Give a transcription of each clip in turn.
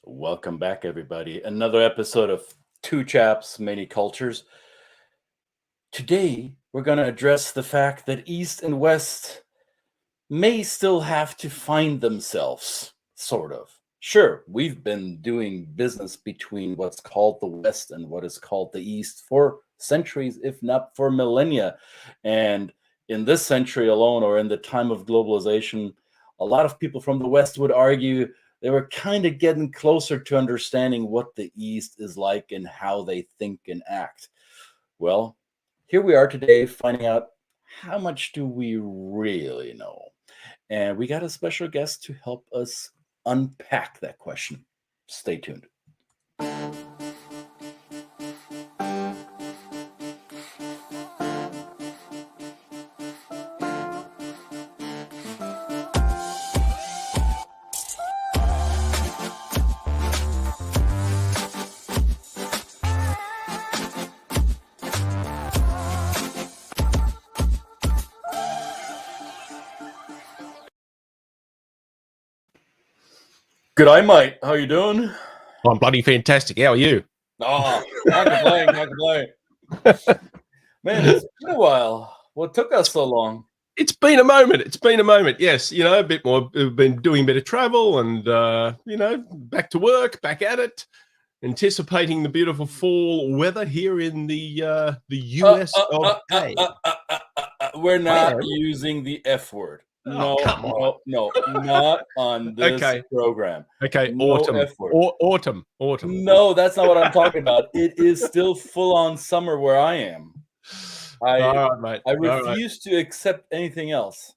Welcome back, everybody. Another episode of Two Chaps, Many Cultures. Today, we're going to address the fact that East and West may still have to find themselves, sort of. Sure, we've been doing business between what's called the West and what is called the East for centuries, if not for millennia. And in this century alone, or in the time of globalization, a lot of people from the West would argue they were kind of getting closer to understanding what the East is like and how they think and act. Well, here we are today finding out how much do we really know. And we got a special guest to help us unpack that question. Stay tuned. G'day, mate. How you doing? I'm bloody fantastic. How are you? Oh, can't complain. Man, it's been a while. What took us so long? It's been a moment. Yes, a bit more. We've been doing a bit of travel and, back to work, back at it, anticipating the beautiful fall weather here in the US of A. We're not using the F word. No, not on this program. Okay, no autumn. No, that's not what I'm talking about. It is still full-on summer where I am. All right, mate. I refuse to accept anything else.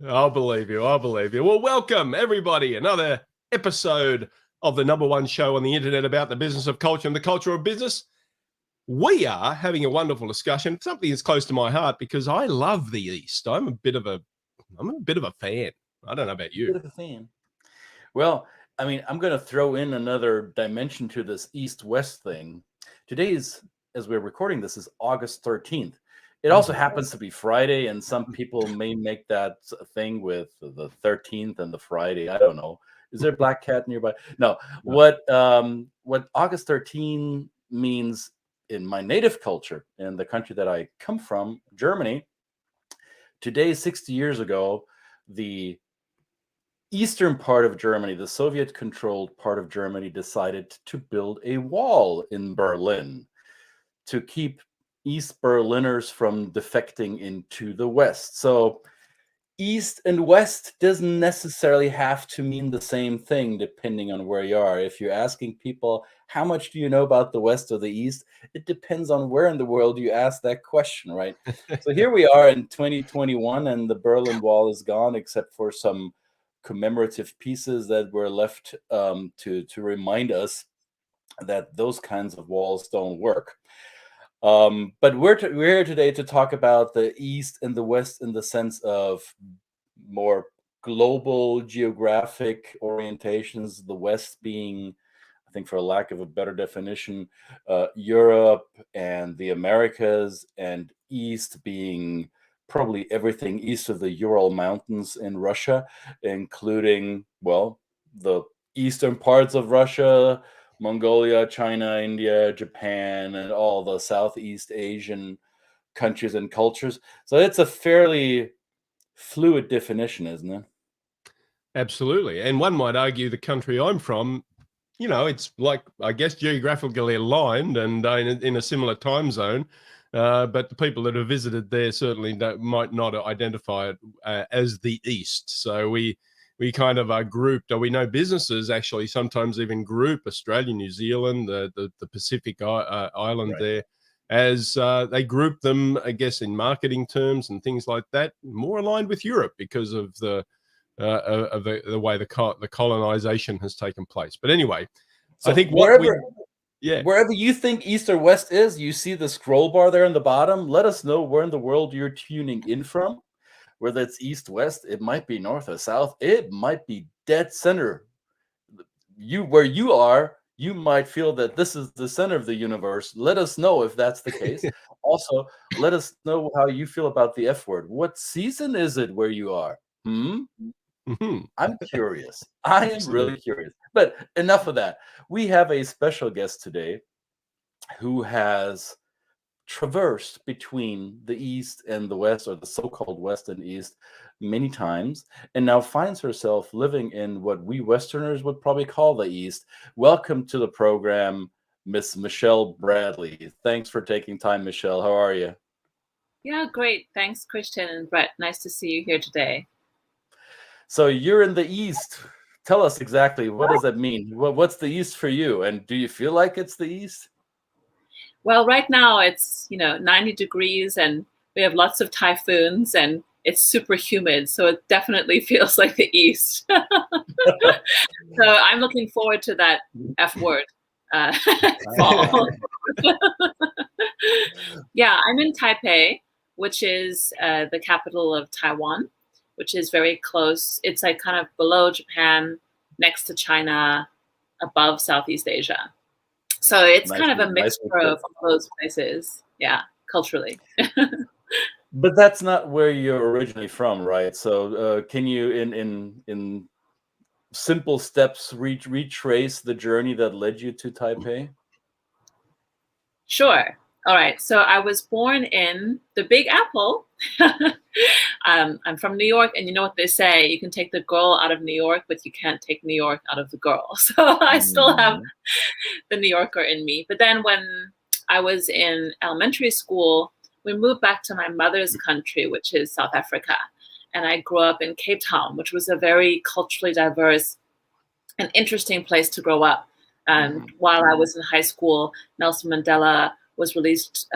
I'll believe you. Well, welcome, everybody. Another episode of the #1 show on the internet about the business of culture and the culture of business. We are having a wonderful discussion, something that's close to my heart because I love the East. I'm a bit of a fan. I don't know about you. A bit of a fan. Well, I mean, I'm going to throw in another dimension to this East-West thing. Today's, as we're recording this, is August 13th. It also happens to be Friday, and some people may make that thing with the 13th and the Friday. I don't know. Is there a black cat nearby? No. What August 13 means in my native culture, in the country that I come from, Germany, today, 60 years ago, the eastern part of Germany, the Soviet-controlled part of Germany, decided to build a wall in Berlin to keep East Berliners from defecting into the West. So East and West doesn't necessarily have to mean the same thing depending on where you are. If you're asking people, how much do you know about the West or the East? It depends on where in the world you ask that question, right? So here we are in 2021 and the Berlin Wall is gone except for some commemorative pieces that were left to remind us that those kinds of walls don't work. But we're here today to talk about the East and the West in the sense of more global geographic orientations, the West being, I think for lack of a better definition, Europe and the Americas, and East being probably everything east of the Ural Mountains in Russia, including, well, the eastern parts of Russia, Mongolia, China, India, Japan, and all the Southeast Asian countries and cultures. So it's a fairly fluid definition, isn't it? Absolutely. And one might argue the country I'm from, it's like, I guess, geographically aligned and in a similar time zone. But the people that have visited there certainly might not identify it as the East. So we kind of are grouped, or we know businesses actually sometimes even group Australia, New Zealand, the Pacific island there, as they group them, I guess, in marketing terms and things like that, more aligned with Europe because of the way the colonization has taken place. But anyway, so I think wherever you think East or West is, you see the scroll bar there in the bottom. Let us know where in the world you're tuning in from. Whether it's east, west, it might be north or south, it might be dead center. Where you are, you might feel that this is the center of the universe. Let us know if that's the case. Also, let us know how you feel about the F word. What season is it where you are? Mhm. I'm curious. I am really curious. But enough of that. We have a special guest today who has traversed between the East and the West, or the so-called West and East, many times, and now finds herself living in what we Westerners would probably call the East. Welcome to the program, Miss Michelle Bradley. Thanks for taking time, Michelle. How are you? Yeah, great. Thanks, Christian and Brett. Nice to see you here today. So you're in the East. Tell us exactly, what does that mean? What's the East for you? And do you feel like it's the East? Well, right now it's, 90 degrees and we have lots of typhoons and it's super humid. So it definitely feels like the East. So I'm looking forward to that F word, fall. Yeah, I'm in Taipei, which is the capital of Taiwan, which is very close. It's like kind of below Japan, next to China, above Southeast Asia. So it's kind of a mixture of all those places, yeah, culturally. But that's not where you're originally from, right? So can you, in simple steps, retrace the journey that led you to Taipei? Sure. All right. So I was born in the Big Apple. I'm from New York, and you know what they say: you can take the girl out of New York, but you can't take New York out of the girl. So I still have the New Yorker in me. But then when I was in elementary school, we moved back to my mother's country, which is South Africa. And I grew up in Cape Town, which was a very culturally diverse and interesting place to grow up. While I was in high school, Nelson Mandela was released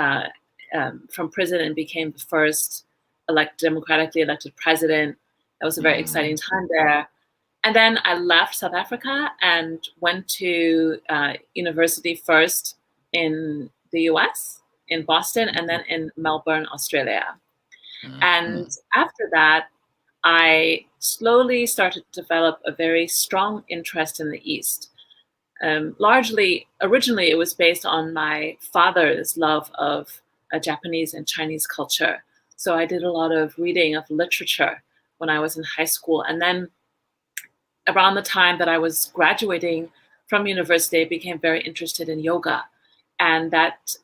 from prison and became the first democratically elected president. That was a very exciting time there. And then I left South Africa and went to university first in the US, in Boston, and then in Melbourne, Australia. And after that, I slowly started to develop a very strong interest in the East. Originally, it was based on my father's love of Japanese and Chinese culture. So I did a lot of reading of literature when I was in high school. And then around the time that I was graduating from university, I became very interested in yoga. And that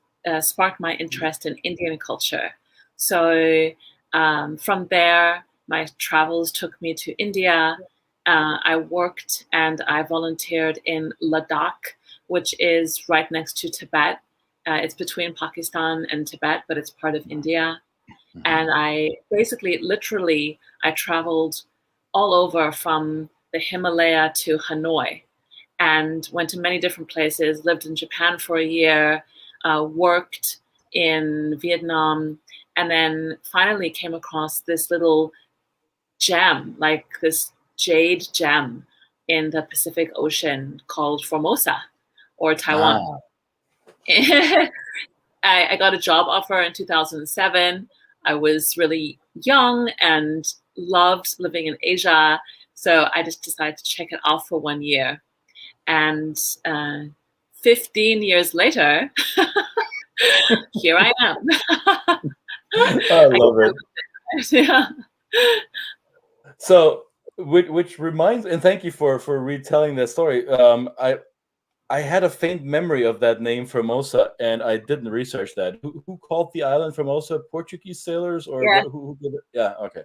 sparked my interest in Indian culture. So from there, my travels took me to India. I worked and I volunteered in Ladakh, which is right next to Tibet. It's between Pakistan and Tibet, but it's part of India. And I basically, literally, I traveled all over from the Himalaya to Hanoi and went to many different places, lived in Japan for a year, worked in Vietnam, and then finally came across this little gem, like this jade gem in the Pacific Ocean called Formosa or Taiwan. I got a job offer in 2007. I was really young and loved living in Asia. So I just decided to check it out for 1 year. And 15 years later, here I am. I love it. Yeah. So, which reminds, and thank you for retelling that story. I had a faint memory of that name Formosa, and I didn't research that. Who called the island Formosa? Portuguese sailors, or Yeah. who did it? Yeah, okay.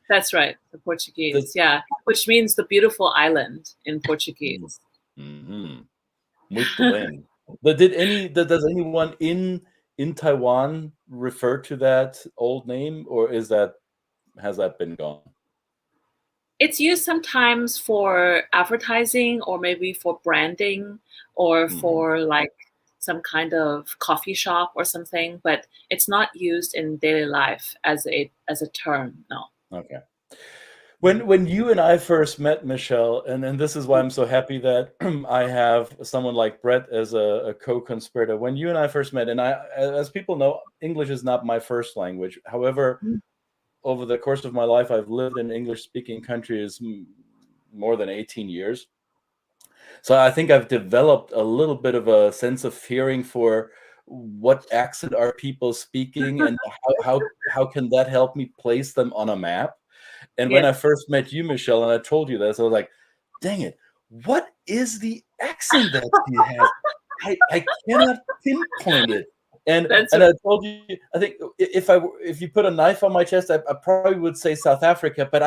That's right, the Portuguese, yeah, which means the beautiful island in Portuguese. Muito bem. But does anyone in Taiwan refer to that old name, or has that been gone? It's used sometimes for advertising or maybe for branding or for like some kind of coffee shop or something, but it's not used in daily life as a term, no. Okay. When you and I first met, Michelle, and this is why I'm so happy that I have someone like Brett as a co-conspirator. When you and I first met, and as people know, English is not my first language. However, over the course of my life, I've lived in English-speaking countries more than 18 years. So I think I've developed a little bit of a sense of hearing for what accent are people speaking, and how can that help me place them on a map. And when Yes. I first met you, Michelle, and I told you this, I was like, dang it, what is the accent that she has? I cannot pinpoint it. And That's I told you, I think if you put a knife on my chest, I probably would say South Africa, but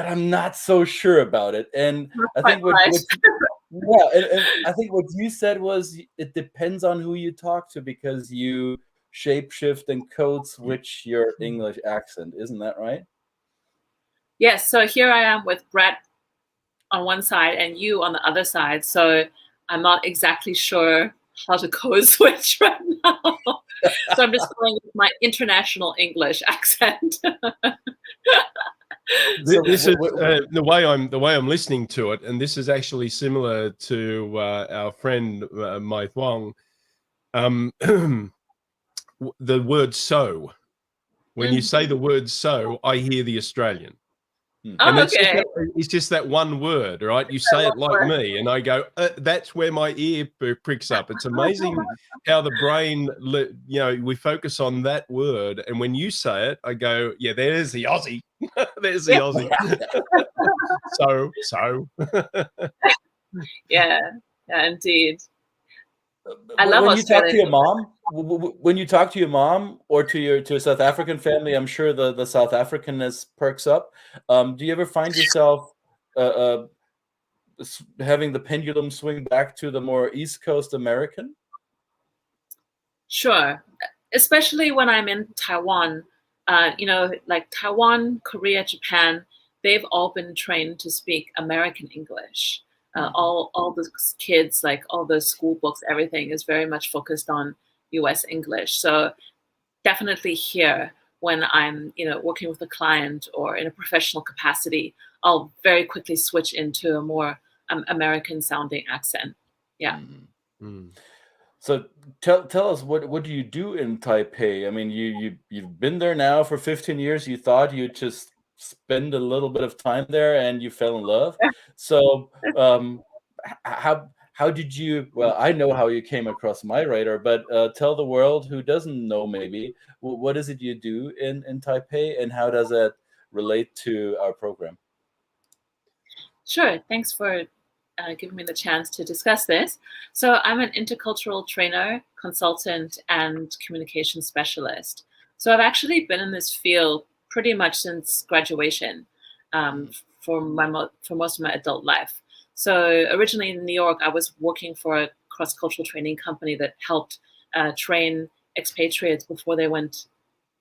I'm not so sure about it. And I think what yeah, and I think what you said was it depends on who you talk to, because you shapeshift and code switch your English accent. Isn't that right? Yes. So here I am with Brett on one side and you on the other side. So I'm not exactly sure how to code switch right now. So I'm just going with my international English accent. So This is the way I'm listening to it, and this is actually similar to our friend Mai Thuong. The word "so." When you say the word "so," I hear the Australian. Oh, And okay. it's just that one word, right? You say it like me, and I go, that's where my ear pricks up. It's amazing how the brain, we focus on that word. And when you say it, I go, yeah, there's the Aussie. There's the Aussie. So. Yeah, indeed. I love when you talk Australia. to your mom, when you talk to your mom or to a South African family, I'm sure the South Africanness perks up. Do you ever find yourself having the pendulum swing back to the more East Coast American? Sure, especially when I'm in Taiwan. Like Taiwan, Korea, Japan, they've all been trained to speak American English. All the kids, like all the school books, everything is very much focused on US English. So definitely here, when I'm working with a client or in a professional capacity, I'll very quickly switch into a more American sounding accent. Yeah. So tell us, what do you do in Taipei? I mean, you've been there now for 15 years. You thought you'd just spend a little bit of time there and you fell in love. So how did you? Well, I know how you came across my radar, but tell the world who doesn't know, maybe, what is it you do in Taipei, and how does that relate to our program? Sure. Thanks for giving me the chance to discuss this. So I'm an intercultural trainer, consultant, and communication specialist. So I've actually been in this field pretty much since graduation, for most of my adult life. So originally in New York, I was working for a cross-cultural training company that helped train expatriates before they went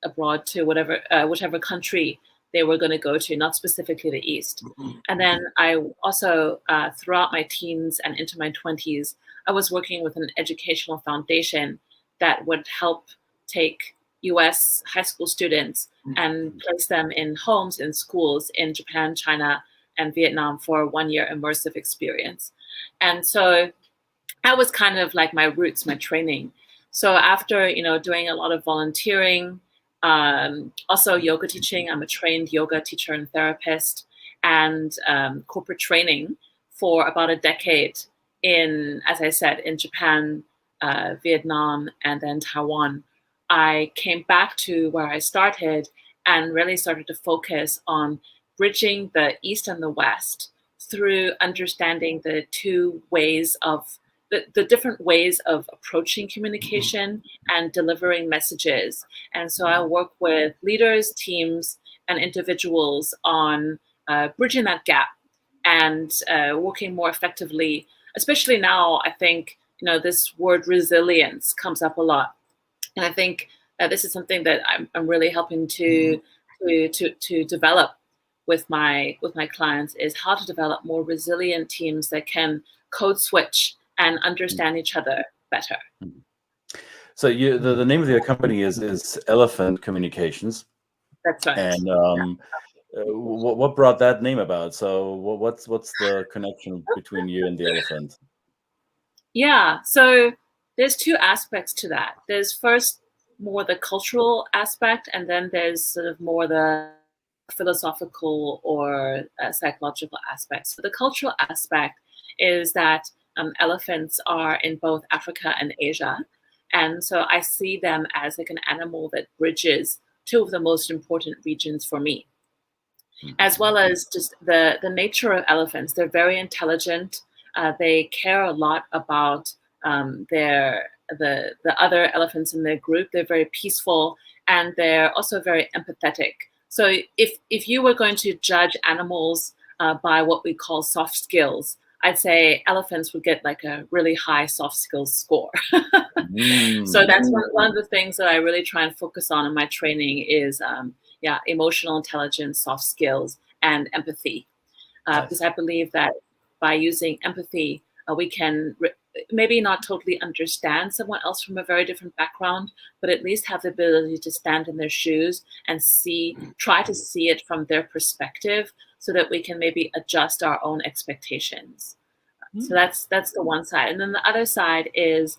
abroad to whichever country they were going to go to, not specifically the East. And then I also, throughout my teens and into my 20s, I was working with an educational foundation that would help take US high school students and place them in homes and schools in Japan, China, and Vietnam for a 1-year immersive experience. And so that was kind of like my roots, my training. So after, doing a lot of volunteering, also yoga teaching, I'm a trained yoga teacher and therapist, and corporate training for about a decade as I said, in Japan, Vietnam, and then Taiwan. I came back to where I started and really started to focus on bridging the East and the West through understanding the two ways of the different ways of approaching communication and delivering messages. And so I work with leaders, teams, and individuals on bridging that gap and working more effectively, especially now. I think, this word resilience comes up a lot. And I think this is something that I'm really helping to develop with my clients, is how to develop more resilient teams that can code switch and understand each other better. So the name of the company is Elephant Communications. That's right. And what brought that name about? So what's the connection between you and the elephant? Yeah, so there's two aspects to that. There's first more the cultural aspect, and then there's sort of more the philosophical or psychological aspects. So the cultural aspect is that elephants are in both Africa and Asia. And so I see them as like an animal that bridges two of the most important regions for me. as well as just the nature of elephants. They're very intelligent. They care a lot about the other elephants in their group. They're very peaceful, and they're also very empathetic. So if you were going to judge animals by what we call soft skills, I'd say elephants would get like a really high soft skills score. So that's one of the things that I really try and focus on in my training is emotional intelligence, soft skills, and empathy. Because I believe that by using empathy, we can maybe not totally understand someone else from a very different background, but at least have the ability to stand in their shoes and try to see it from their perspective, so that we can maybe adjust our own expectations. So that's the one side. And then the other side is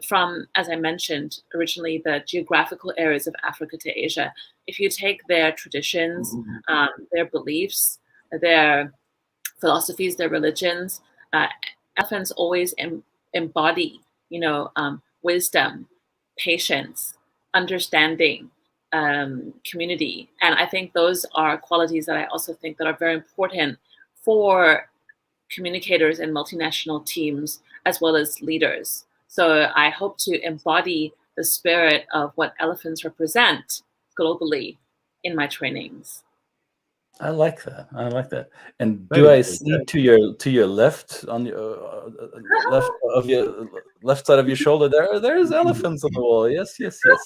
from, as I mentioned originally, the geographical areas of Africa to Asia. If you take their traditions, their beliefs, their philosophies, their religions, elephants always embody, wisdom, patience, understanding, community. And I think those are qualities that I also think that are very important for communicators and multinational teams, as well as leaders. So I hope to embody the spirit of what elephants represent globally in my trainings. I like that. I like that. And do I see to your left, on your left side of your shoulder there's elephants on the wall? Yes, yes, yes.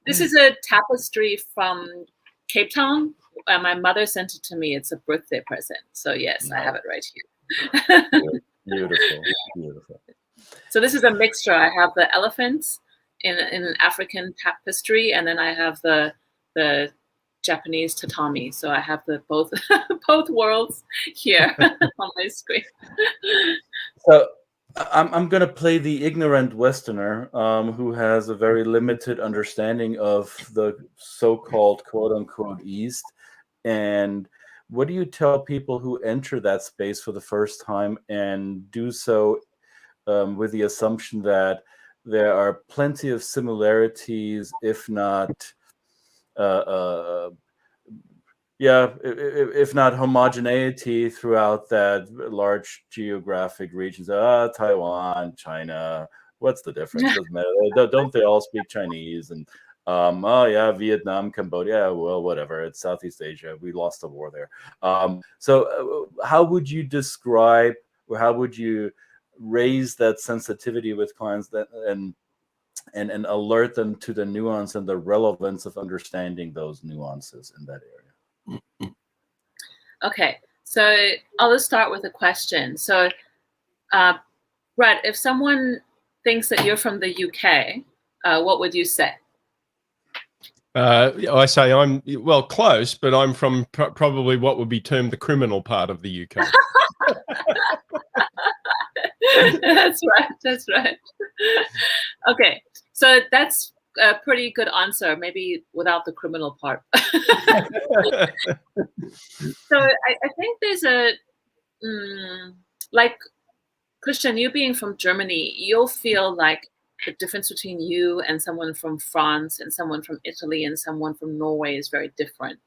This is a tapestry from Cape Town. My mother sent it to me. It's a birthday present. So yes, I have it right here. Beautiful, beautiful. So this is a mixture. I have the elephants in an African tapestry, and then I have the Japanese tatami. So I have the both worlds here on my screen. So I'm going to play the ignorant Westerner who has a very limited understanding of the so-called quote-unquote East. And what do you tell people who enter that space for the first time and do so with the assumption that there are plenty of similarities, if not if not homogeneity throughout that large geographic regions? Taiwan, China, what's the difference? Doesn't matter. Don't they all speak Chinese? And Vietnam, Cambodia, well, whatever. It's Southeast Asia. We lost the war there. So how would you describe, or how would you raise that sensitivity with clients and alert them to the nuance and the relevance of understanding those nuances in that area? Okay, so I'll just start with a question. So, Brett, if someone thinks that you're from the UK, what would you say? I say I'm, well, close, but I'm from probably what would be termed the criminal part of the UK. That's right. That's right. Okay, so that's a pretty good answer, maybe without the criminal part. So I think there's like, Christian, you being from Germany, you'll feel like the difference between you and someone from France and someone from Italy and someone from Norway is very different.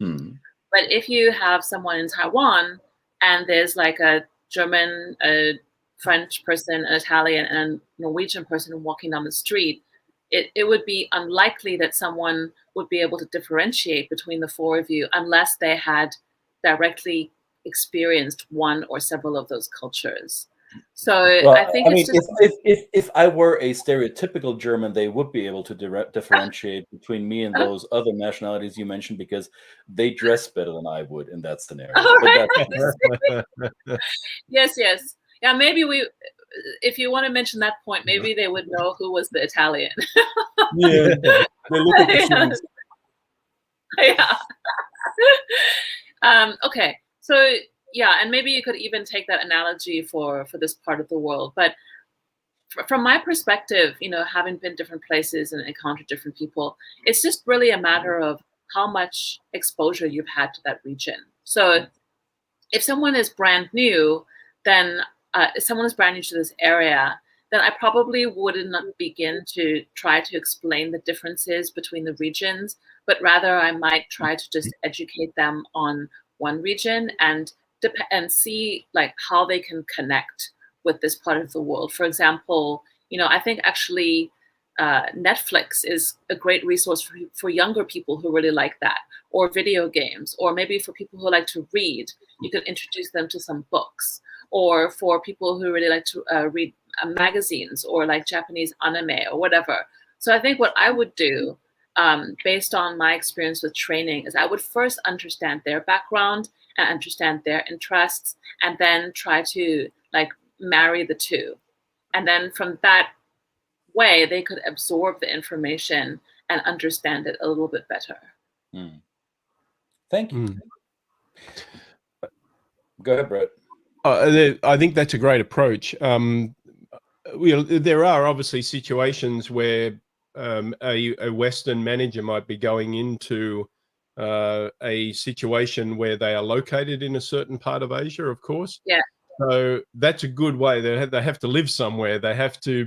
But if you have someone in Taiwan and there's like a German, a French person, an Italian, and a Norwegian person walking down the street, it would be unlikely that someone would be able to differentiate between the four of you unless they had directly experienced one or several of those cultures. So I think it's just, if I were a stereotypical German, they would be able to differentiate between me and those other nationalities you mentioned, because they dress better than I would in that scenario. Right. Yes, yes. Yeah, maybe if you want to mention that point, maybe they would know who was the Italian. Yeah, they look at the shoes. Yeah. Okay, so yeah, and maybe you could even take that analogy for this part of the world. But from my perspective, having been different places and encountered different people, it's just really a matter of how much exposure you've had to that region. So if someone is brand new, then if someone is brand new to this area, then I probably wouldn't begin to try to explain the differences between the regions. but rather I might try to just educate them on one region and see like how they can connect with this part of the world. For example, I think actually Netflix is a great resource for younger people who really like that, or video games, or maybe for people who like to read, you could introduce them to some books, or for people who really like to read magazines or like Japanese anime or whatever. So I think what I would do, based on my experience with training, is I would first understand their background and understand their interests, and then try to like marry the two. And then from that way, they could absorb the information and understand it a little bit better. Thank you. Go ahead, Brett. I think that's a great approach. There are obviously situations where a Western manager might be going into a situation where they are located in a certain part of Asia, of course. Yeah. So that's a good way. They have to live somewhere. They have to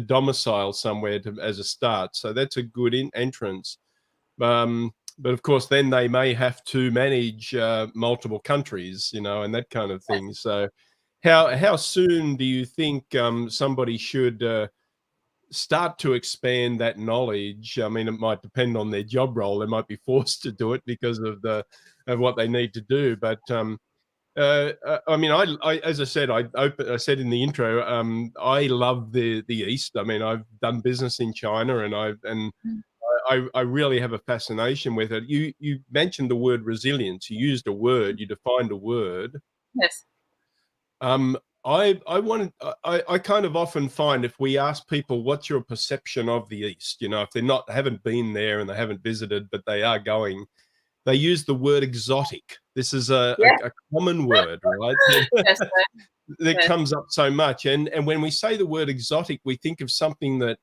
domicile somewhere as a start. So that's a good entrance. But of course, then they may have to manage multiple countries, and that kind of thing. So how soon do you think somebody should start to expand that knowledge? I mean, it might depend on their job role. They might be forced to do it because of what they need to do. But I mean, as I said, I said in the intro, I love the East. I mean, I've done business in China, and I really have a fascination with it. You mentioned the word resilience. You used a word. You defined a word. Yes. I kind of often find, if we ask people, what's your perception of the East? If they're haven't been there and they haven't visited, but they are going, they use the word exotic. This is a common word, right? Yes, that comes up so much. And when we say the word exotic, we think of something that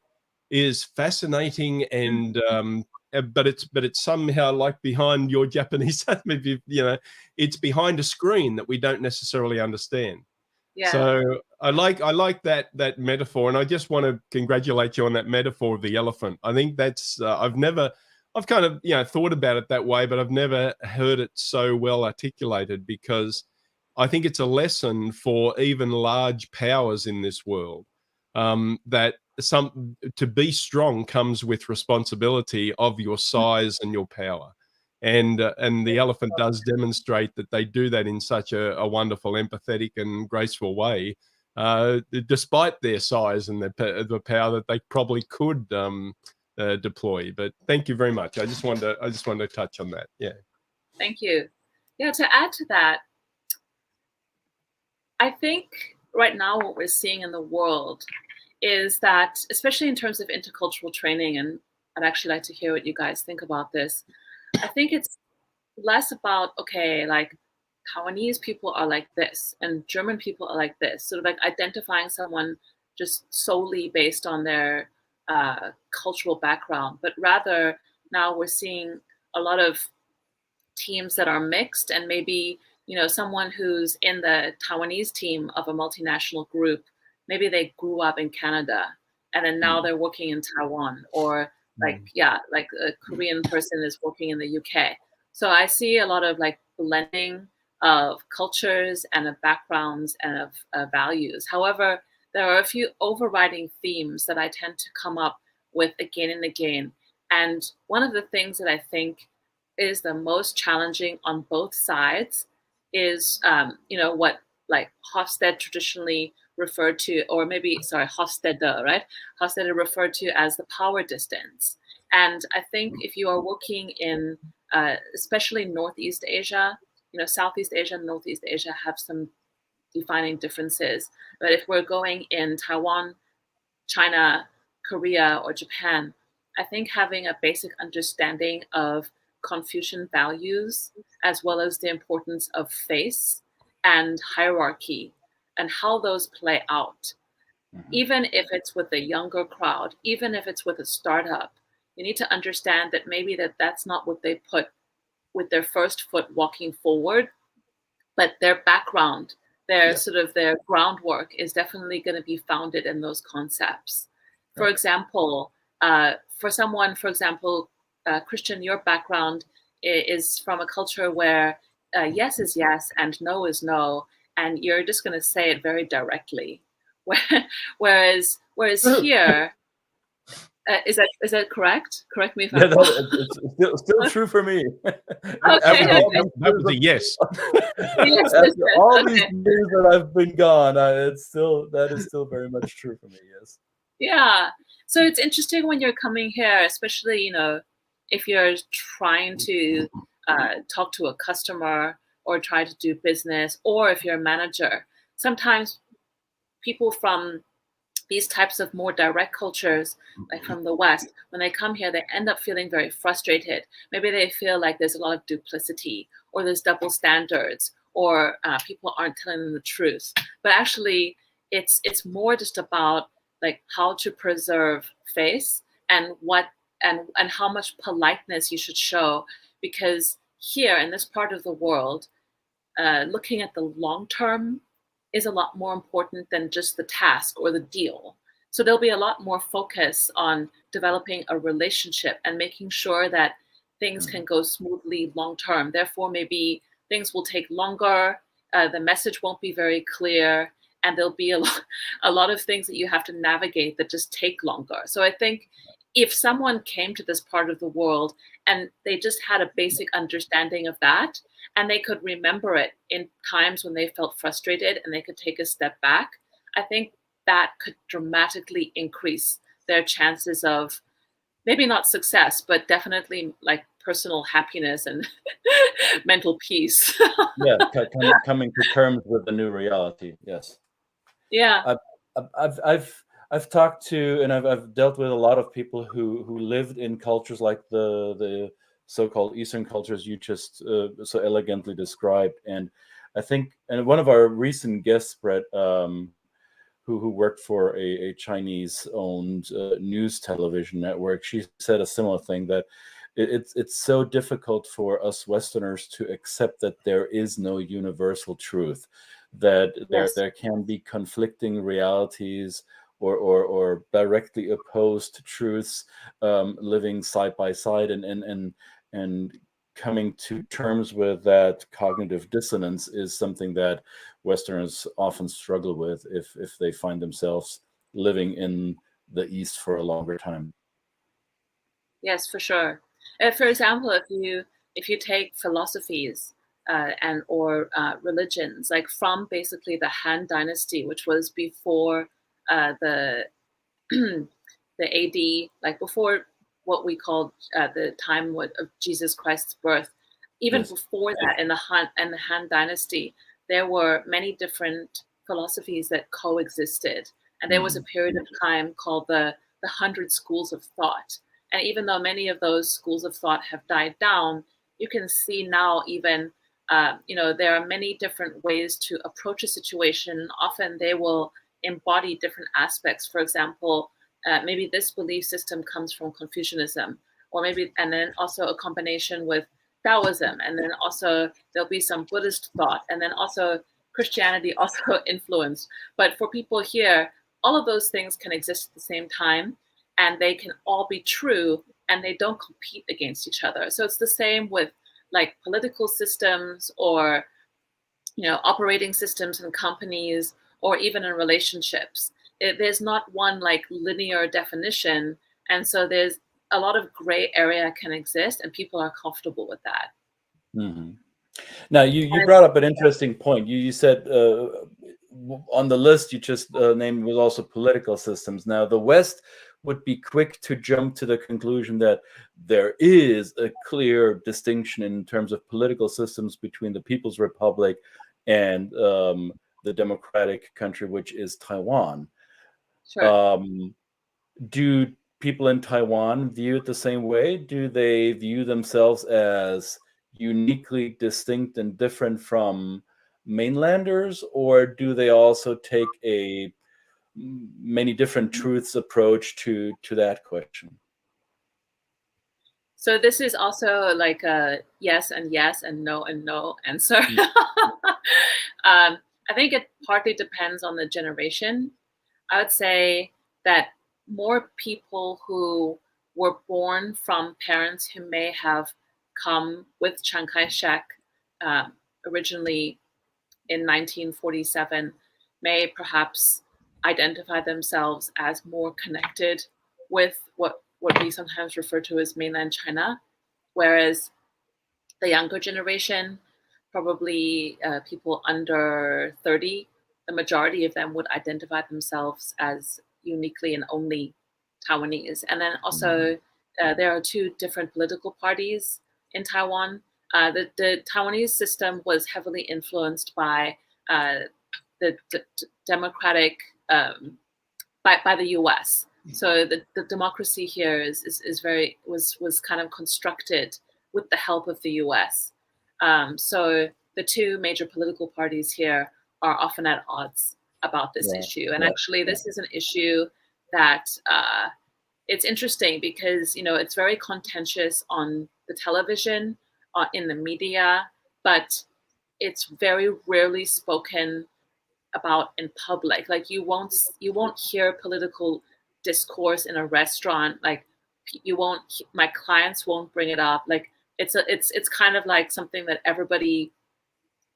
is fascinating and but it's somehow like behind your Japanese, it's behind a screen that we don't necessarily understand. Yeah. So I like that metaphor, and I just want to congratulate you on that metaphor of the elephant. I think that's I've kind of thought about it that way, but I've never heard it so well articulated, because I think it's a lesson for even large powers in this world, that to be strong comes with responsibility of your size and your power. And the elephant does demonstrate that they do that in such a wonderful, empathetic and graceful way, despite their size and the power that they probably could deploy. But thank you very much. I just wanted to touch on that. Yeah. Thank you. Yeah, to add to that, I think right now what we're seeing in the world is that, especially in terms of intercultural training, and I'd actually like to hear what you guys think about this, I think it's less about, okay, like Taiwanese people are like this and German people are like this, sort of like identifying someone just solely based on their cultural background, but rather now we're seeing a lot of teams that are mixed, and maybe someone who's in the Taiwanese team of a multinational group, maybe they grew up in Canada and then now they're working in Taiwan, or like a Korean person is working in the UK. So I see a lot of like blending of cultures and of backgrounds and of values. However, there are a few overriding themes that I tend to come up with again and again. And one of the things that I think is the most challenging on both sides is, what like Hofstede traditionally referred to, or maybe, sorry, Hofstede, right? Hofstede referred to as the power distance. And I think if you are working in, especially Northeast Asia, Southeast Asia and Northeast Asia have some defining differences. But if we're going in Taiwan, China, Korea, or Japan, I think having a basic understanding of Confucian values, as well as the importance of face and hierarchy and how those play out, even if it's with a younger crowd, even if it's with a startup, you need to understand that maybe that's not what they put with their first foot walking forward, but their background, sort of their groundwork is definitely going to be founded in those concepts. For example, for someone, Christian, your background is from a culture where yes is yes and no is no, and you're just going to say it very directly. Whereas here, is that correct? Correct me if Yeah, I'm wrong. it's still true for me. Okay, After all okay. these That years was a yes. Yes, after all these okay. years that I've been gone, that is still very much true for me. Yes. Yeah. So it's interesting when you're coming here, especially, if you're trying to talk to a customer or try to do business, or if you're a manager. Sometimes people from these types of more direct cultures, like from the West, when they come here, they end up feeling very frustrated. Maybe they feel like there's a lot of duplicity, or there's double standards, or people aren't telling them the truth. But actually, it's more just about like how to preserve face and what and how much politeness you should show, because here in this part of the world, looking at the long term is a lot more important than just the task or the deal. So there'll be a lot more focus on developing a relationship and making sure that things can go smoothly long term. Therefore, maybe things will take longer, the message won't be very clear, and there'll be a lot of things that you have to navigate that just take longer. So I think if someone came to this part of the world and they just had a basic understanding of that, and they could remember it in times when they felt frustrated and they could take a step back, I think that could dramatically increase their chances of maybe not success, but definitely like personal happiness and mental peace. Yeah, coming to terms with the new reality. Yes. Yeah. I've talked to, and I've dealt with a lot of people who lived in cultures like the so-called Eastern cultures you just so elegantly described. And I think, and one of our recent guests, Brett, who worked for a Chinese-owned news television network, she said a similar thing, that it's so difficult for us Westerners to accept that there is no universal truth, that Yes. there can be conflicting realities or directly opposed truths living side by side, and coming to terms with that cognitive dissonance is something that Westerners often struggle with if they find themselves living in the East for a longer time. Yes, for sure. For example, if you take philosophies and or religions, like from basically the Han Dynasty, which was before the the AD, like before what we call the time of Jesus Christ's birth. Even Yes. before that, in the Han Dynasty, there were many different philosophies that coexisted, and there was a period of time called the 100 schools of thought. And even though many of those schools of thought have died down, you can see now even there are many different ways to approach a situation. Often they will embody different aspects. For example, maybe this belief system comes from Confucianism, or maybe, and then also a combination with Taoism, and then also there'll be some Buddhist thought, and then also Christianity also influenced. But for people here, all of those things can exist at the same time, and they can all be true, and they don't compete against each other. So it's the same with like political systems, or operating systems in companies, or even in relationships. There's not one like linear definition, and so there's a lot of gray area can exist, and people are comfortable with that. Mm-hmm. Now, you brought up an interesting point. You said on the list you just named was also political systems. Now, the West would be quick to jump to the conclusion that there is a clear distinction in terms of political systems between the People's Republic and the democratic country, which is Taiwan. Sure. Do people in Taiwan view it the same way? Do they view themselves as uniquely distinct and different from mainlanders, or do they also take a many different truths approach to that question? So this is also like a yes and no answer. I think it partly depends on the generation. I would say that more people who were born from parents who may have come with Chiang Kai-shek originally in 1947, may perhaps identify themselves as more connected with what we sometimes refer to as mainland China, whereas the younger generation, probably people under 30, the majority of them would identify themselves as uniquely and only Taiwanese. And then also there are two different political parties in Taiwan. The Taiwanese system was heavily influenced by the democratic, by the US. So the democracy here was kind of constructed with the help of the US. So the two major political parties here are often at odds about this issue. And actually, this is an issue that it's interesting because, it's very contentious on the television, in the media, but it's very rarely spoken about in public. Like you won't hear political discourse in a restaurant. Like my clients won't bring it up. Like it's kind of like something that everybody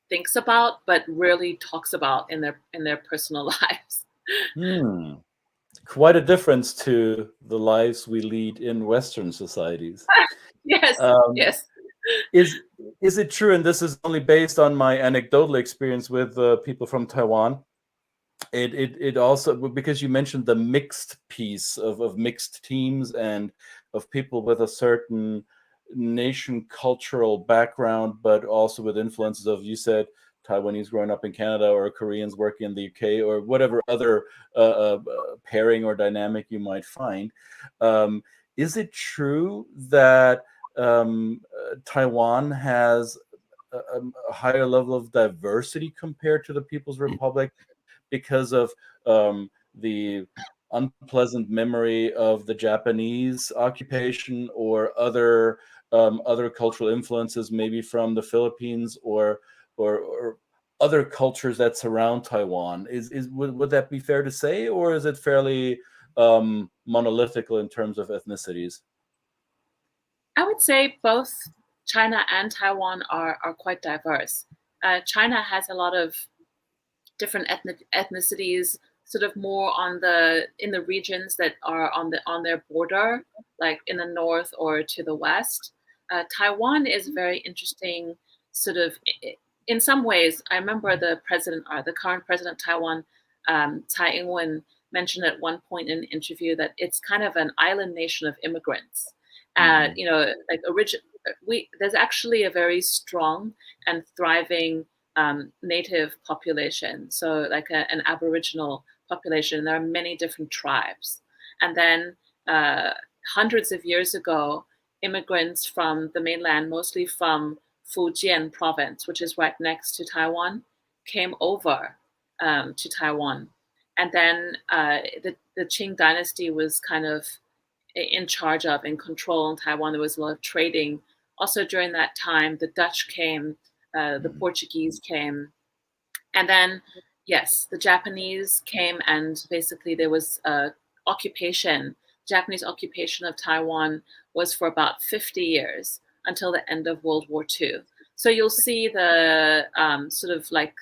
thinks about but rarely talks about in their personal lives. Quite a difference to the lives we lead in Western societies. Yes. Yes. Is it true, and this is only based on my anecdotal experience with people from Taiwan, it also, because you mentioned the mixed piece of mixed teams and of people with a certain nation cultural background, but also with influences of, you said, Taiwanese growing up in Canada or Koreans working in the UK or whatever other pairing or dynamic you might find. Is it true that Taiwan has a higher level of diversity compared to the People's Republic because of the unpleasant memory of the Japanese occupation or other cultural influences, maybe from the Philippines or other cultures that surround Taiwan? Would that be fair to say, or is it fairly monolithic in terms of ethnicities? I would say both China and Taiwan are quite diverse. China has a lot of different ethnicities, sort of more in the regions that are on their border, like in the north or to the west. Taiwan is very interesting, sort of. In some ways, I remember the current president of Taiwan, Tsai Ing-wen, mentioned at one point in an interview that it's kind of an island nation of immigrants. There's actually a very strong and thriving native population, so like an Aboriginal population. There are many different tribes, and then hundreds of years ago, immigrants from the mainland, mostly from Fujian province, which is right next to Taiwan, came over to Taiwan. And then the Qing dynasty was kind of in charge of and control in Taiwan. There was a lot of trading. Also during that time, the Dutch came, the Portuguese came. And then, yes, the Japanese came, and basically there was Japanese occupation of Taiwan was for about 50 years until the end of World War II. So you'll see the sort of like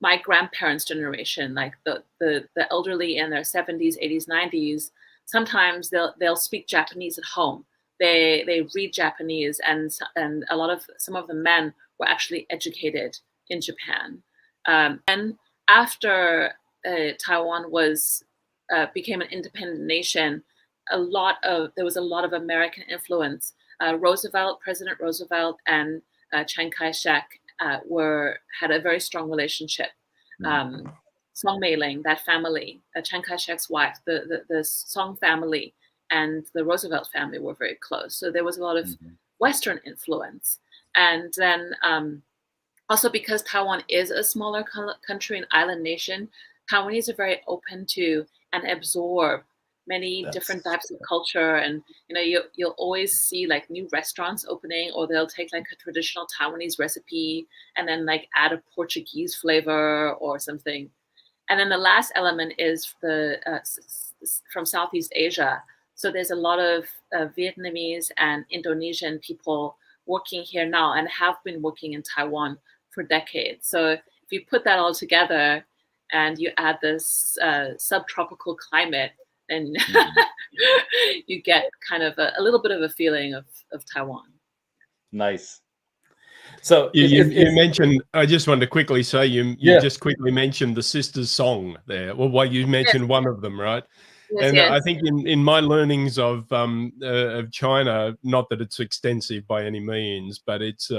my grandparents' generation, like the elderly in their 70s, 80s, 90s, sometimes they'll speak Japanese at home. They read Japanese, and some of the men were actually educated in Japan. And after Taiwan became an independent nation, there was a lot of American influence. President Roosevelt and Chiang Kai-shek had a very strong relationship. Song Mei-ling, that family, Chiang Kai-shek's wife, the Song family and the Roosevelt family were very close. So there was a lot of Western influence. And then also because Taiwan is a smaller country, an island nation, Taiwanese are very open to and absorb many different types of culture. And you'll always see like new restaurants opening, or they'll take like a traditional Taiwanese recipe and then like add a Portuguese flavor or something. And then the last element is from Southeast Asia. So there's a lot of Vietnamese and Indonesian people working here now and have been working in Taiwan for decades. So if you put that all together and you add this subtropical climate, then you get kind of a little bit of a feeling of Taiwan. Nice. So you mentioned, I just wanted to quickly say, you Yeah. just quickly mentioned the Sisters song there. Well, you mentioned one of them, right? Yes, And yes. I think in my learnings of China, not that it's extensive by any means, but it's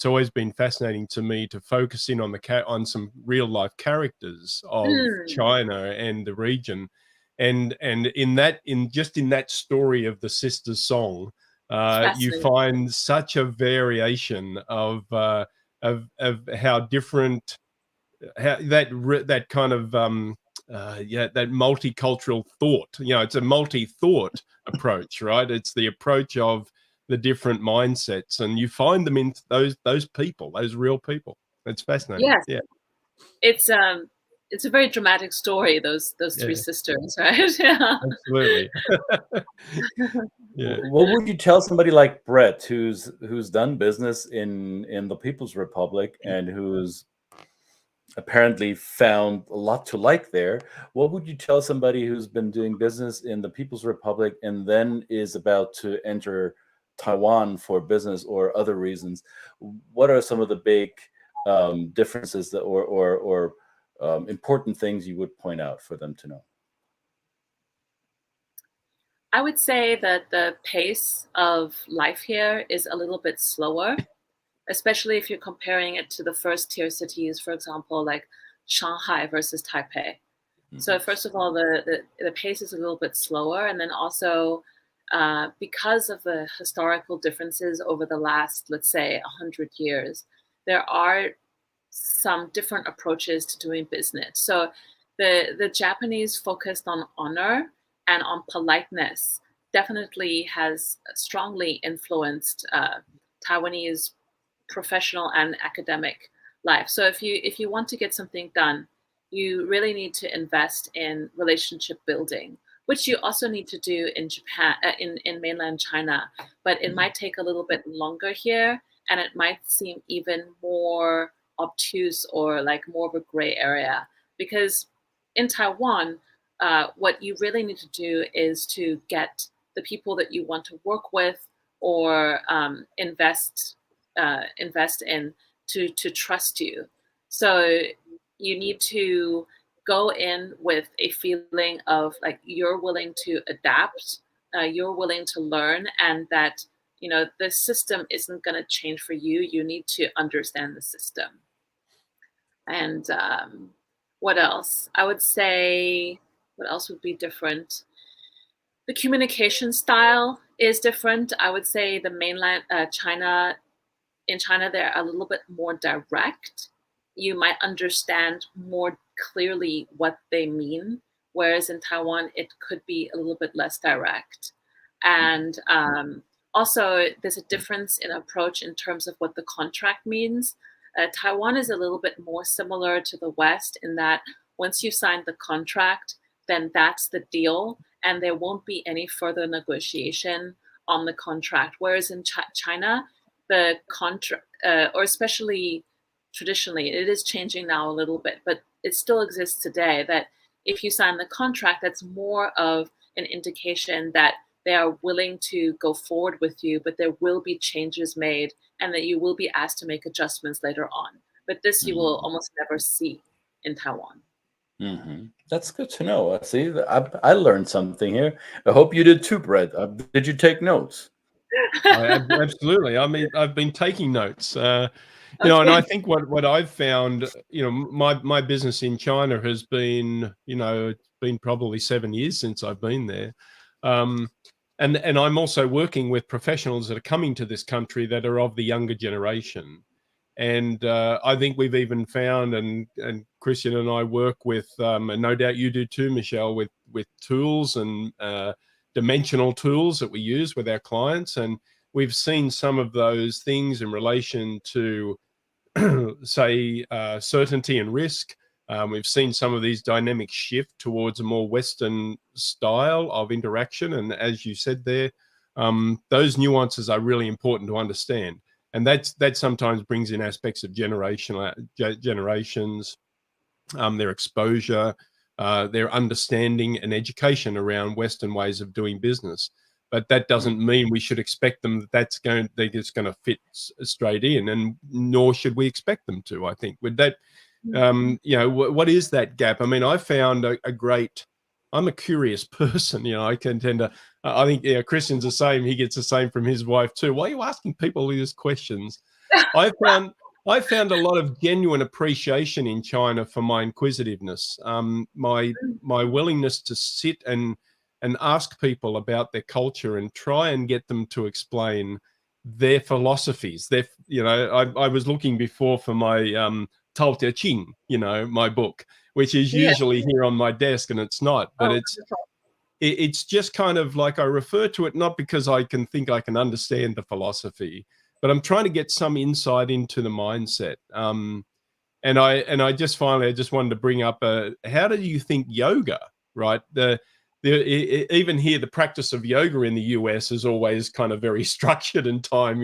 always been fascinating to me to focus in on some real life characters of China and the region, and in that story of the Sisters song, you find such a variation of how different, how that kind of that multicultural thought. It's a multi-thought approach, right? It's the approach of the different mindsets, and you find them in those people, those real people. It's fascinating. Yes. Yeah. It's a very dramatic story, those three sisters, right? Yeah. Absolutely. Yeah. What would you tell somebody like Brett, who's done business in the People's Republic and who's apparently found a lot to like there? What would you tell somebody who's been doing business in the People's Republic and then is about to enter Taiwan for business or other reasons? What are some of the big differences that, or important things you would point out for them to know? I would say that the pace of life here is a little bit slower, especially if you're comparing it to the first tier cities, for example, like Shanghai versus Taipei. So first of all, the pace is a little bit slower. And then also because of the historical differences over the last, let's say, 100 years, there are some different approaches to doing business. So the Japanese focused on honor and on politeness definitely has strongly influenced Taiwanese professional and academic life. So if you want to get something done, you really need to invest in relationship building, which you also need to do in Japan, in mainland China. But it might take a little bit longer here, and it might seem even more obtuse or like more of a gray area, because in Taiwan, what you really need to do is to get the people that you want to work with or invest in to trust you. So you need to go in with a feeling of like you're willing to adapt, you're willing to learn, and that the system isn't going to change for you. You need to understand the system. And what else? I would say, what else would be different? The communication style is different. I would say the mainland China. In China, they're a little bit more direct. You might understand more clearly what they mean, whereas in Taiwan, it could be a little bit less direct. And also, there's a difference in approach in terms of what the contract means. Taiwan is a little bit more similar to the West in that once you sign the contract, then that's the deal, and there won't be any further negotiation on the contract. Whereas in China, the contract, or especially traditionally, it is changing now a little bit, but it still exists today, that if you sign the contract, that's more of an indication that they are willing to go forward with you, but there will be changes made and that you will be asked to make adjustments later on. But this you will almost never see in Taiwan. That's good to know. See, I learned something here. I hope you did too, Brett. Did you take notes? Absolutely. I mean, I've been taking notes. And I think what I've found, my business in China has been, it's been probably 7 years since I've been there. And I'm also working with professionals that are coming to this country that are of the younger generation. And I think we've even found, and Christian and I work with, and no doubt you do too, Michelle, with tools and dimensional tools that we use with our clients. And we've seen some of those things in relation to, say, certainty and risk, We've seen some of these dynamics shift towards a more Western style of interaction. And as you said there, those nuances are really important to understand. And that sometimes brings in aspects of generations, their exposure, their understanding and education around Western ways of doing business. But that doesn't mean we should expect them they're just going to fit straight in, and nor should we expect them to. I think with that, what is that gap? I mean, I found I'm a curious person. I can tend to. I think Christian's the same. He gets the same from his wife too. Why are you asking people these questions? I found a lot of genuine appreciation in China for my inquisitiveness, my willingness to sit and ask people about their culture and try and get them to explain their philosophies. I was looking before for my 𝙏𝙬𝙤 𝘾𝙝ℎ, my book, which is usually here on my desk, and it's not. But it's just kind of like I refer to it not because I think I can understand the philosophy, but I'm trying to get some insight into the mindset. And I just wanted to bring up how do you think yoga, right? Even here, the practice of yoga in the US is always kind of very structured and time,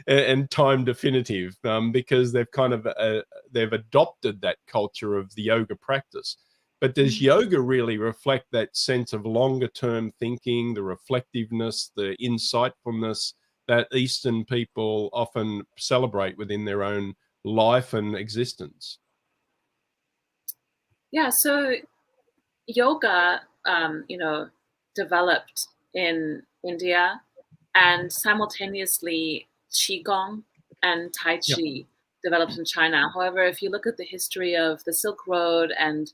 and time definitive, because they've adopted that culture of the yoga practice. But does yoga really reflect that sense of longer term thinking, the reflectiveness, the insightfulness that Eastern people often celebrate within their own life and existence? Yeah, so yoga, developed in India, and simultaneously Qigong and Tai Chi developed in China. However, if you look at the history of the Silk Road and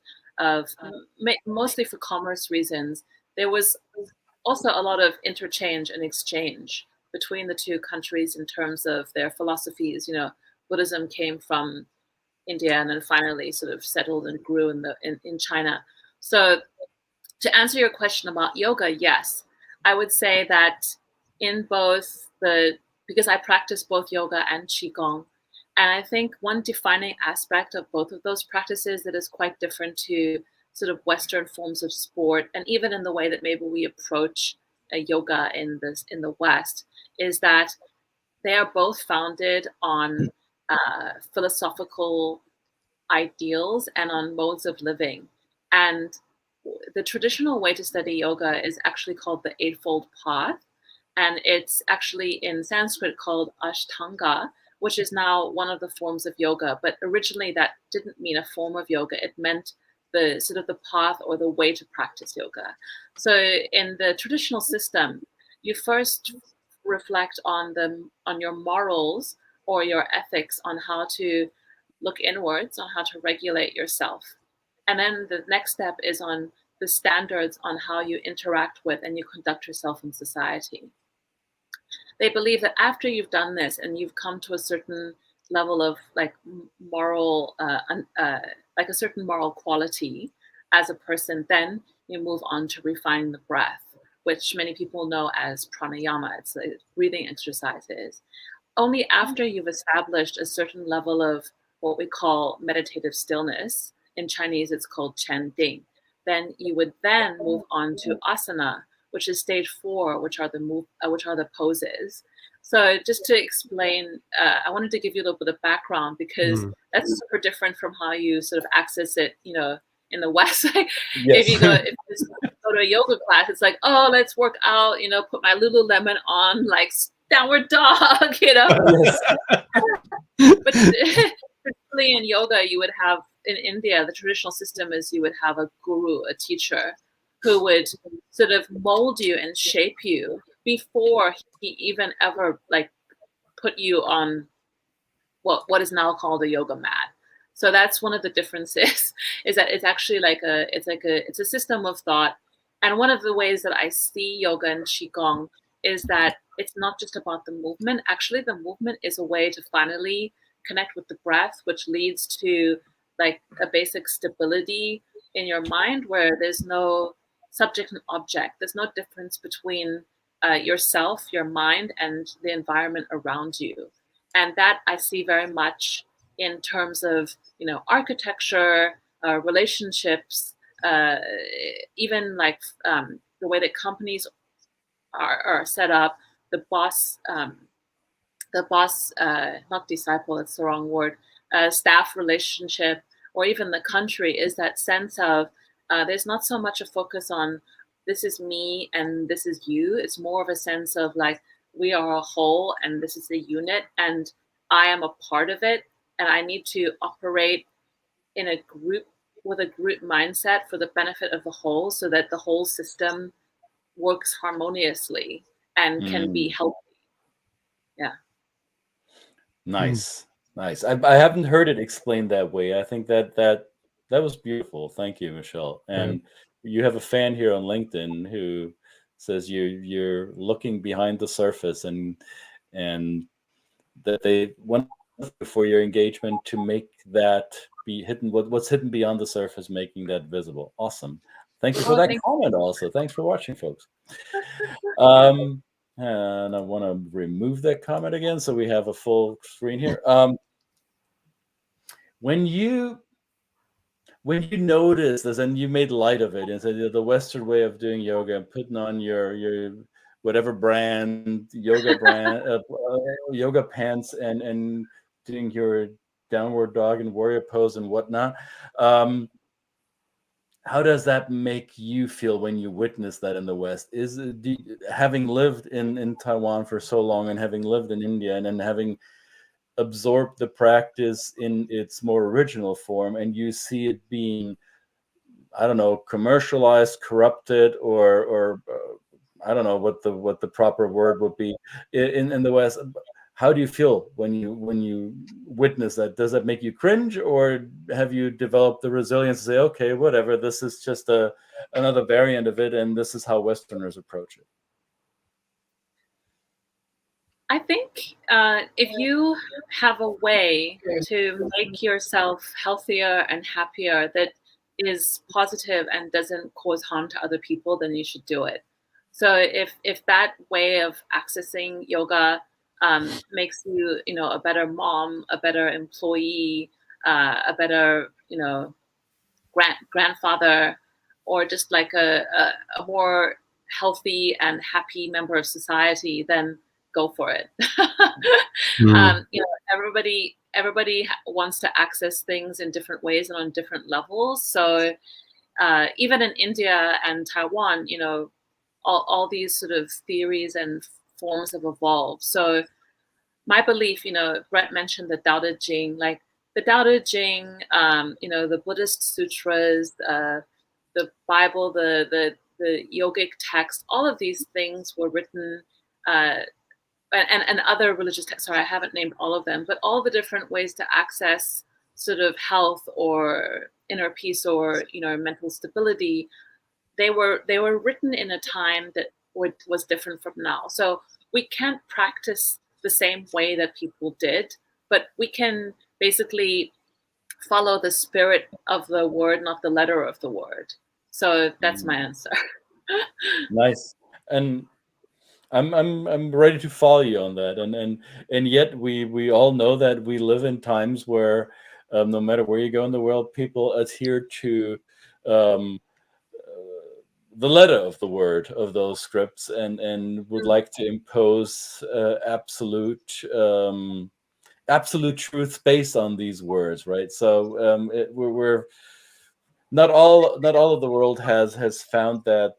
mostly for commerce reasons, there was also a lot of interchange and exchange between the two countries in terms of their philosophies. Buddhism came from India and then finally sort of settled and grew in China. So to answer your question about yoga, yes, I would say that in because I practice both yoga and Qigong, and I think one defining aspect of both of those practices that is quite different to sort of Western forms of sport, and even in the way that maybe we approach yoga in the West, is that they are both founded on philosophical ideals and on modes of living. And the traditional way to study yoga is actually called the Eightfold Path. And it's actually in Sanskrit called Ashtanga, which is now one of the forms of yoga. But originally that didn't mean a form of yoga. It meant the sort of the path or the way to practice yoga. So in the traditional system, you first reflect on your morals or your ethics on how to look inwards, on how to regulate yourself. And then the next step is on the standards on how you interact with and you conduct yourself in society. They believe that after you've done this and you've come to a certain level of moral, like a certain moral quality as a person, then you move on to refine the breath, which many people know as pranayama. It's like breathing exercises. Only after you've established a certain level of what we call meditative stillness, in Chinese it's called Chen Ding, then you would then move on to asana, which is stage 4, which are the poses. So just to explain, I wanted to give you a little bit of background because that's super different from how you sort of access it, in the West. If you go to a yoga class, it's like, oh, let's work out, put my Lululemon on, like downward dog, But particularly in yoga, you would have, in India, the traditional system is you would have a guru, a teacher, who would sort of mold you and shape you before he even ever put you on what is now called a yoga mat. So that's one of the differences, is that it's actually it's a system of thought. And one of the ways that I see yoga and Qigong is that it's not just about the movement. Actually, the movement is a way to finally connect with the breath, which leads to a basic stability in your mind where there's no subject and object. There's no difference between yourself, your mind, and the environment around you. And that I see very much in terms of, architecture, relationships, even like the way that companies are set up, the boss, not disciple, it's the wrong word, staff relationship, or even the country, is that sense of there's not so much a focus on this is me and this is you. It's more of a sense of like we are a whole and this is a unit and I am a part of it and I need to operate in a group with a group mindset for the benefit of the whole so that the whole system works harmoniously and can be healthy. Yeah. Nice. Nice. I haven't heard it explained that way. I think that was beautiful. Thank you, Michelle. And you have a fan here on LinkedIn who says you're looking behind the surface and that they went for your engagement to make that be hidden. What's hidden beyond the surface, making that visible. Awesome. Thank you for that comment also. Thanks for watching, folks. And I want to remove that comment again so we have a full screen here. When you notice this and you made light of it and said the Western way of doing yoga and putting on your whatever brand yoga pants and doing your downward dog and warrior pose and whatnot, how does that make you feel when you witness that in the West? Having lived in Taiwan for so long and having lived in India and then having absorbed the practice in its more original form, and you see it being, I don't know, commercialized, corrupted, or I don't know what the proper word would be in the West. How do you feel when you witness that? Does that make you cringe, or have you developed the resilience to say, okay, whatever, this is just another variant of it, and this is how Westerners approach it? I think if you have a way to make yourself healthier and happier that is positive and doesn't cause harm to other people, then you should do it. So if that way of accessing yoga makes you, a better mom, a better employee, a better, grandfather, or just like a more healthy and happy member of society, then go for it. Everybody wants to access things in different ways and on different levels. So even in India and Taiwan, all these sort of theories and forms have evolved. So my belief, Brett mentioned the 𝙬𝙬𝙤 𝘾, like the 𝙬𝙬𝙤 𝘾, the Buddhist sutras, the Bible, the yogic text, all of these things were written, and other religious texts. Sorry, I haven't named all of them, but all the different ways to access sort of health or inner peace or mental stability, they were written in a time that was different from now. So we can't practice the same way that people did, but we can basically follow the spirit of the word, not the letter of the word. So that's my answer. Nice. And I'm ready to follow you on that. And yet we all know that we live in times where no matter where you go in the world, people adhere to the letter of the word of those scripts and would like to impose absolute truth based on these words, right? So we're not all of the world has found that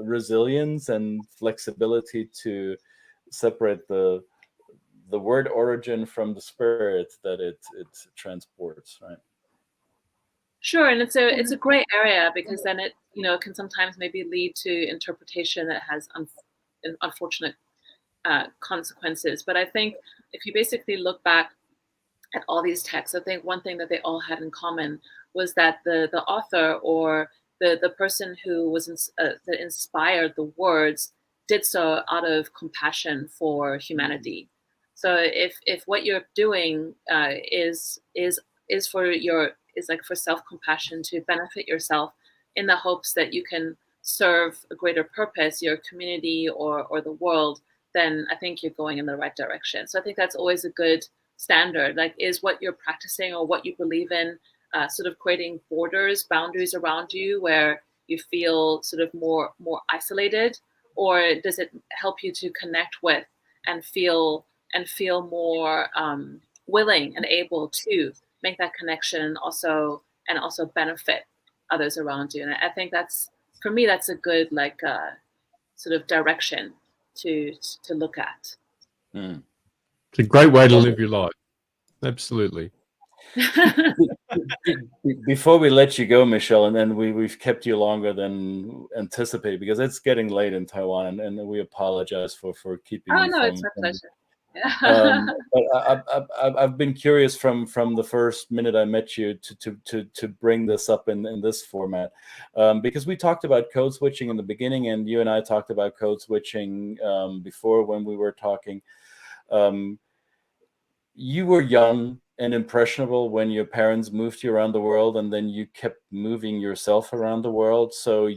resilience and flexibility to separate the word origin from the spirit that it transports, right? Sure, and it's a great area because then it can sometimes maybe lead to interpretation that has unfortunate consequences. But I think if you basically look back at all these texts, I think one thing that they all had in common was that the author or the person who was that inspired the words did so out of compassion for humanity. So if what you're doing is for self-compassion to benefit yourself in the hopes that you can serve a greater purpose, your community or the world, then I think you're going in the right direction. So I think that's always a good standard. Like, is what you're practicing or what you believe in sort of creating boundaries around you where you feel sort of more isolated, or does it help you to connect with and feel more willing and able to make that connection and also benefit others around you? And I think that's, for me, that's a good sort of direction to look at. Mm. It's a great way to live your life. Absolutely. Before we let you go, Michelle, and then we've kept you longer than anticipated because it's getting late in Taiwan, and we apologize for keeping you. Oh no, it's my pleasure. Yeah. But I've been curious from the first minute I met you to bring this up in this format, because we talked about code switching in the beginning, and you and I talked about code switching before when we were talking. You were young and impressionable when your parents moved you around the world, and then you kept moving yourself around the world. So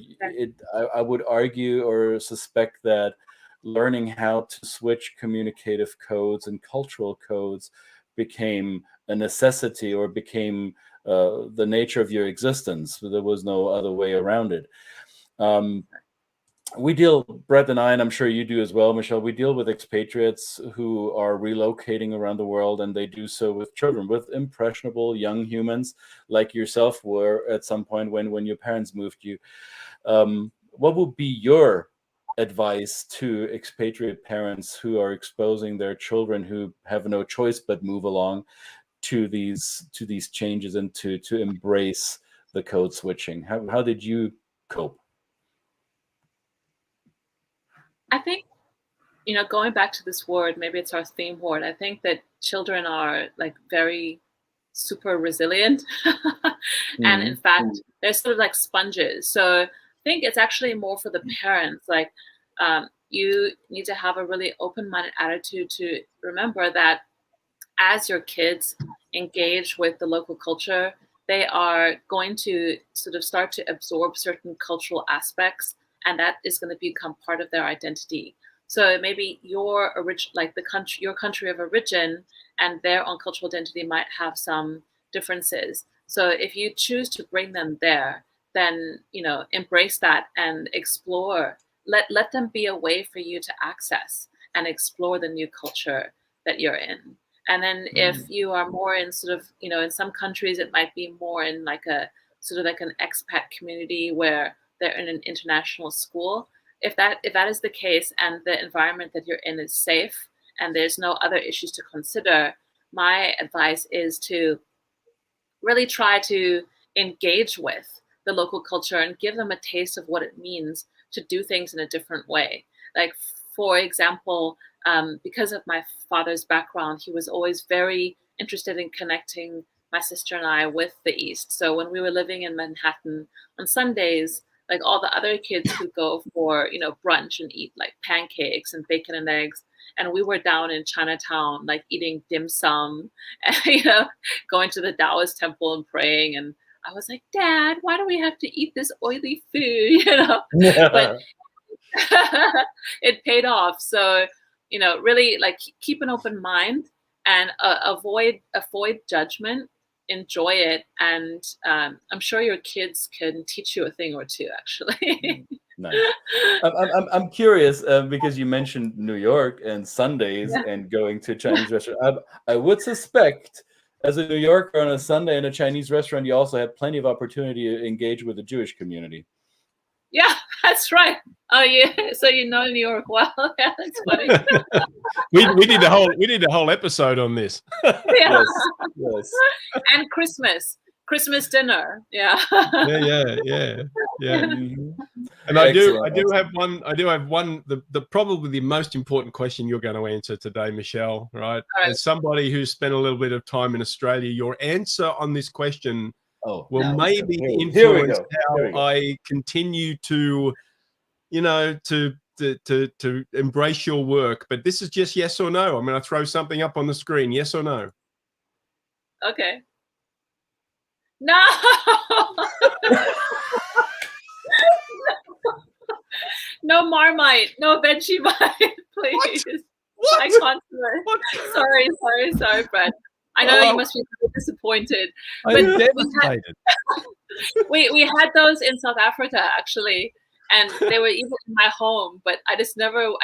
I would argue or suspect that learning how to switch communicative codes and cultural codes became a necessity, or became the nature of your existence. There was no other way around it. We deal, Brett and I, and I'm sure you do as well, Michelle, we deal with expatriates who are relocating around the world, and they do so with children, with impressionable young humans like yourself were at some point when your parents moved you. What would be your advice to expatriate parents who are exposing their children, who have no choice but move along, to these changes and to embrace the code switching? How did you cope? I think, going back to this word, maybe it's our theme word. I think that children are like very super resilient. And in fact, they're sort of like sponges. So I think it's actually more for the parents. Like, you need to have a really open-minded attitude to remember that as your kids engage with the local culture, they are going to sort of start to absorb certain cultural aspects, and that is going to become part of their identity. So maybe your country of origin and their own cultural identity might have some differences. So if you choose to bring them there, then embrace that and explore. Let them be a way for you to access and explore the new culture that you're in. And then if you are more in sort of, in some countries, it might be more in like a sort of like an expat community where they're in an international school. If that is the case and the environment that you're in is safe and there's no other issues to consider, my advice is to really try to engage with the local culture and give them a taste of what it means to do things in a different way. Like, for example, because of my father's background, he was always very interested in connecting my sister and I with the East. So when we were living in Manhattan, on Sundays, like all the other kids could go for, brunch and eat like pancakes and bacon and eggs. And we were down in Chinatown, like eating dim sum, and, going to the Taoist temple and praying. And I was like, Dad, why do we have to eat this oily food? But it paid off. So, really like keep an open mind and avoid judgment. Enjoy it, and I'm sure your kids can teach you a thing or two, actually. Nice. I'm curious because you mentioned New York and Sundays and going to a Chinese restaurant. I would suspect, as a New Yorker on a Sunday in a Chinese restaurant, you also had plenty of opportunity to engage with the Jewish community. Yeah, that's right. Oh yeah, so New York well. Yeah, that's funny. we did a whole episode on this. Yeah. Yes. And Christmas dinner. Yeah. Yeah. And I do have one. The probably the most important question you're going to answer today, Michelle. Right? As somebody who's spent a little bit of time in Australia, your answer on this question maybe influence how I continue to, to embrace your work. But this is just yes or no. I'm going to throw something up on the screen. Yes or no? Okay. No. No Marmite. No Vegemite, please. What? I can't do it. Sorry, Brett. I know you Oh, must be really disappointed. I'm But devastated. we had those in South Africa actually, and they were even in my home. But I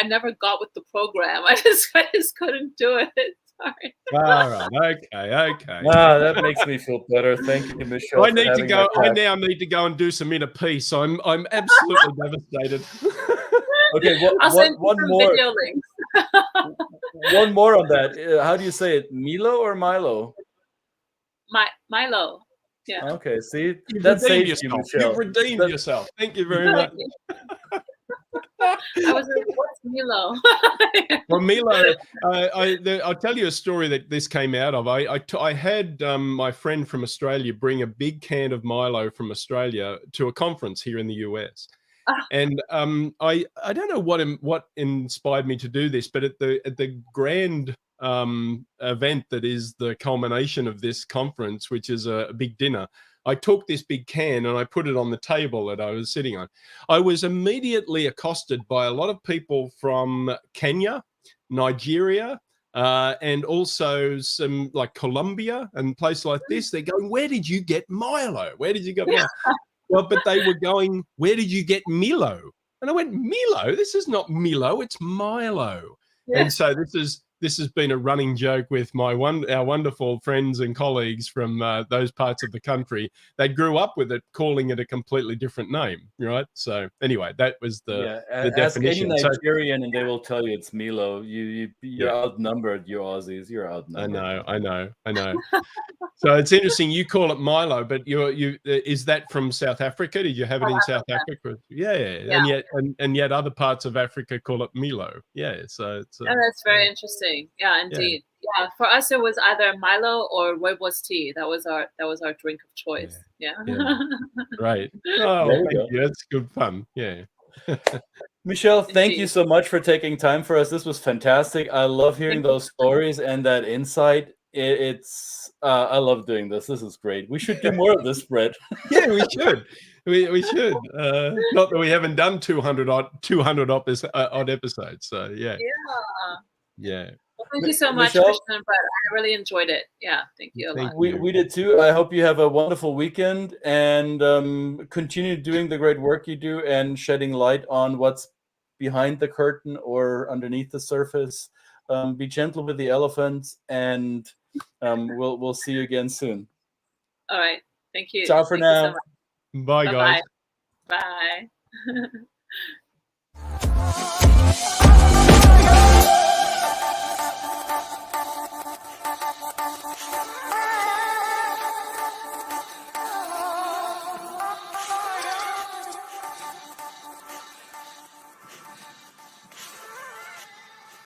never got with the program. I just couldn't do it. Sorry. All right. Okay. Ah, that makes me feel better. Thank you, Michelle, I for need to having go. my I back. now need to go and do some inner peace. I'm absolutely devastated. Okay, I'll send you one some more. video links. One more on that. How do you say it? Milo or Milo? Milo. Yeah. Okay, see, You've that redeemed saves you, yourself. Michelle. You've redeemed That- yourself. Thank you very much. I was like, what's Milo? Well, Milo, I'll tell you a story that this came out of. I had my friend from Australia bring a big can of Milo from Australia to a conference here in the US. And I don't know what inspired me to do this, but at the grand event that is the culmination of this conference, which is a big dinner, I took this big can and I put it on the table that I was sitting on. I was immediately accosted by a lot of people from Kenya, Nigeria, and also some like Colombia and places like this. They're going, "Where did you get Milo? Where did you get Milo?" Well, but they were going, "Where did you get Milo?" And I went, "Milo? This is not Milo, it's Milo." Yeah. And so this has been a running joke with our wonderful friends and colleagues from those parts of the country. They grew up with it, calling it a completely different name, right? So anyway, that was the ask any definition. So, Nigerian and they will tell you it's Milo. You're Yeah. outnumbered, you Aussies. You're outnumbered. I know. So it's interesting. You call it Milo, but is that from South Africa? Did you have it in South Africa? Yeah. And yet other parts of Africa call it Milo. Yeah. So it's. Oh, that's very interesting. Yeah, indeed. Yeah, for us it was either Milo or rooibos tea. That was our drink of choice. Yeah. Right. Oh, There you thank go. you. That's good fun. Yeah. Michelle, thank you Indeed. so much for taking time for us. This was fantastic. I love hearing those stories and that insight. I love doing this. This is great. We should do more of this, Brett. Yeah, we should. We should. Not that we haven't done 200 odd episodes. So yeah. Yeah. Well, thank you so much, Michelle? Christian and Brett. I really enjoyed it. Yeah, thank you a lot. We did too. I hope you have a wonderful weekend and continue doing the great work you do and shedding light on what's behind the curtain or underneath the surface. Be gentle with the elephants, and we'll see you again soon. All right. Thank you. Ciao for Thank you now. so much. Bye, guys. Bye. Bye.